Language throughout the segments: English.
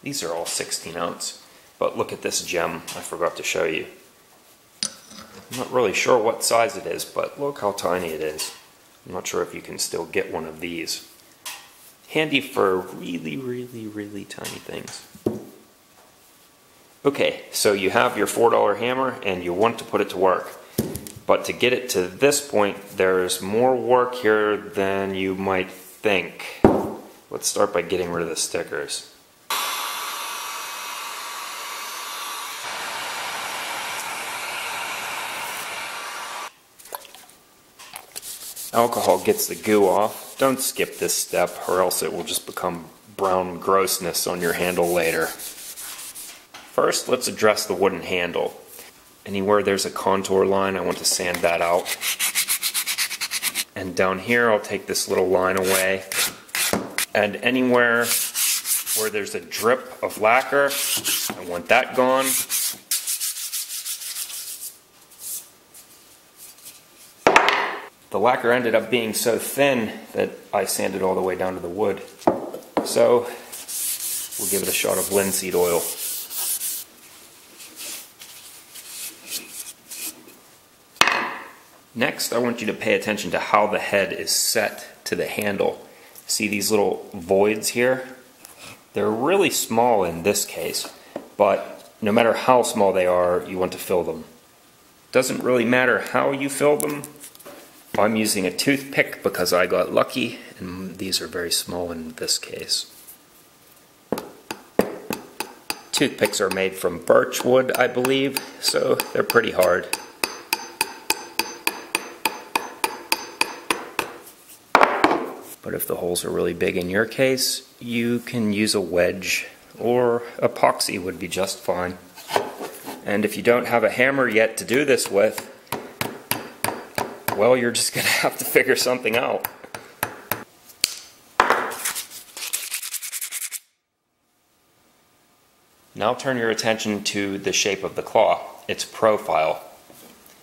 These are all 16 ounce. But look at this gem, I forgot to show you. I'm not really sure what size it is, but look how tiny it is. I'm not sure if you can still get one of these. Handy for really, really, really tiny things. Okay, so you have your $4 hammer and you want to put it to work. But to get it to this point, there's more work here than you might think. Let's start by getting rid of the stickers. Alcohol gets the goo off. Don't skip this step or else it will just become brown grossness on your handle later. First, let's address the wooden handle. Anywhere there's a contour line, I want to sand that out. And down here, I'll take this little line away. And anywhere where there's a drip of lacquer, I want that gone. The lacquer ended up being so thin that I sanded all the way down to the wood. So, we'll give it a shot of linseed oil. Next, I want you to pay attention to how the head is set to the handle. See these little voids here? They're really small in this case, but no matter how small they are, you want to fill them. Doesn't really matter how you fill them. I'm using a toothpick because I got lucky, and these are very small in this case. Toothpicks are made from birch wood, I believe, so they're pretty hard. But if the holes are really big in your case, you can use a wedge, or epoxy would be just fine. And if you don't have a hammer yet to do this with, well, you're just going to have to figure something out. Now turn your attention to the shape of the claw, its profile.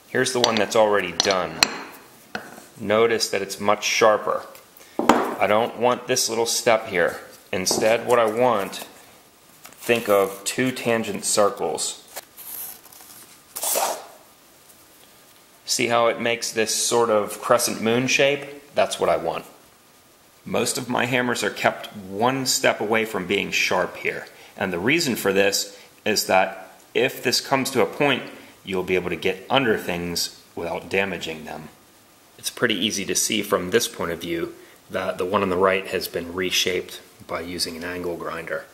Here's the one that's already done. Notice that it's much sharper. I don't want this little step here. Instead, what I want, think of two tangent circles. See how it makes this sort of crescent moon shape? That's what I want. Most of my hammers are kept one step away from being sharp here. And the reason for this is that if this comes to a point, you'll be able to get under things without damaging them. It's pretty easy to see from this point of view that the one on the right has been reshaped by using an angle grinder.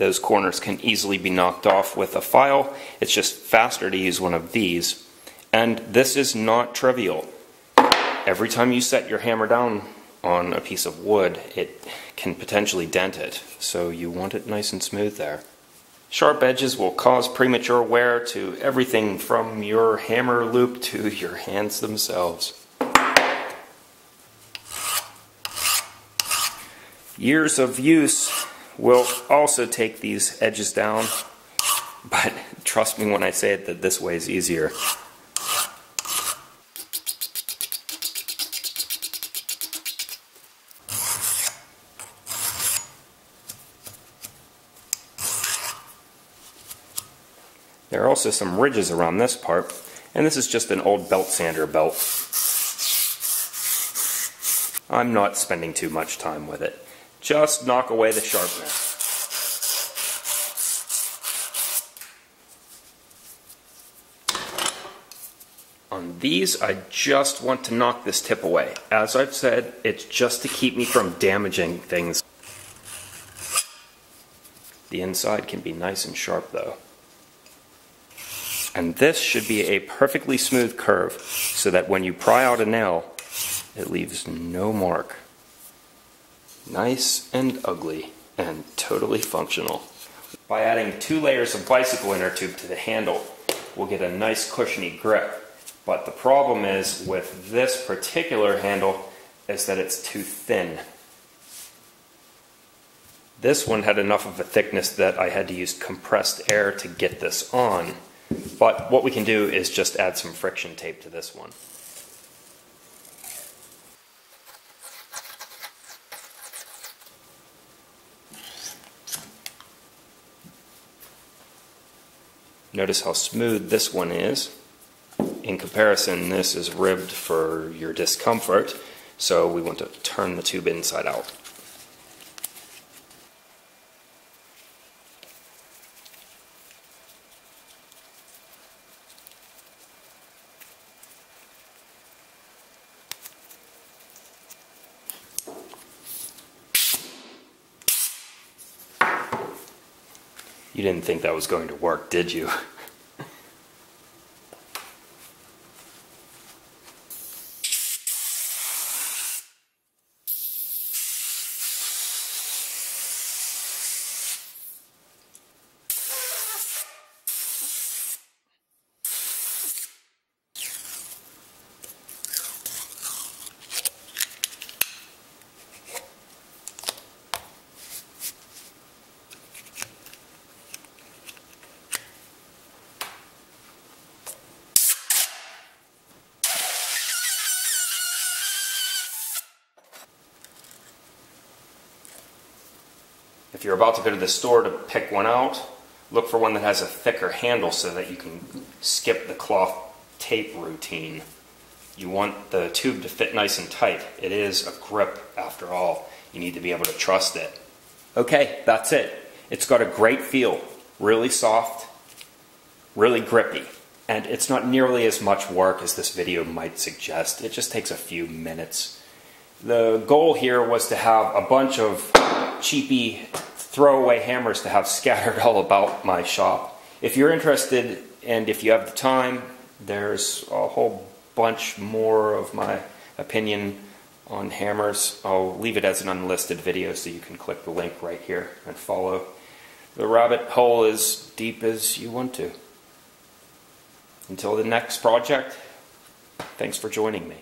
Those corners can easily be knocked off with a file. It's just faster to use one of these. And this is not trivial. Every time you set your hammer down on a piece of wood, it can potentially dent it. So you want it nice and smooth there. Sharp edges will cause premature wear to everything from your hammer loop to your hands themselves. Years of use will also take these edges down, but trust me when I say it that this way is easier. There are also some ridges around this part, and this is just an old belt sander belt. I'm not spending too much time with it. Just knock away the sharpness. On these, I just want to knock this tip away. As I've said, it's just to keep me from damaging things. The inside can be nice and sharp though. And this should be a perfectly smooth curve so that when you pry out a nail, it leaves no mark. Nice and ugly and totally functional. By adding 2 layers of bicycle inner tube to the handle, we'll get a nice cushiony grip. But the problem is with this particular handle is that it's too thin. This one had enough of a thickness that I had to use compressed air to get this on. But what we can do is just add some friction tape to this one. Notice how smooth this one is. In comparison, this is ribbed for your discomfort, so we want to turn the tube inside out. You didn't think that was going to work, did you? If you're about to go to the store to pick one out, look for one that has a thicker handle so that you can skip the cloth tape routine. You want the tube to fit nice and tight. It is a grip after all. You need to be able to trust it. Okay, that's it. It's got a great feel. Really soft, really grippy. And it's not nearly as much work as this video might suggest. It just takes a few minutes. The goal here was to have a bunch of cheapy throwaway hammers to have scattered all about my shop. If you're interested and if you have the time, there's a whole bunch more of my opinion on hammers. I'll leave it as an unlisted video so you can click the link right here and follow. The rabbit hole as deep as you want to. Until the next project, thanks for joining me.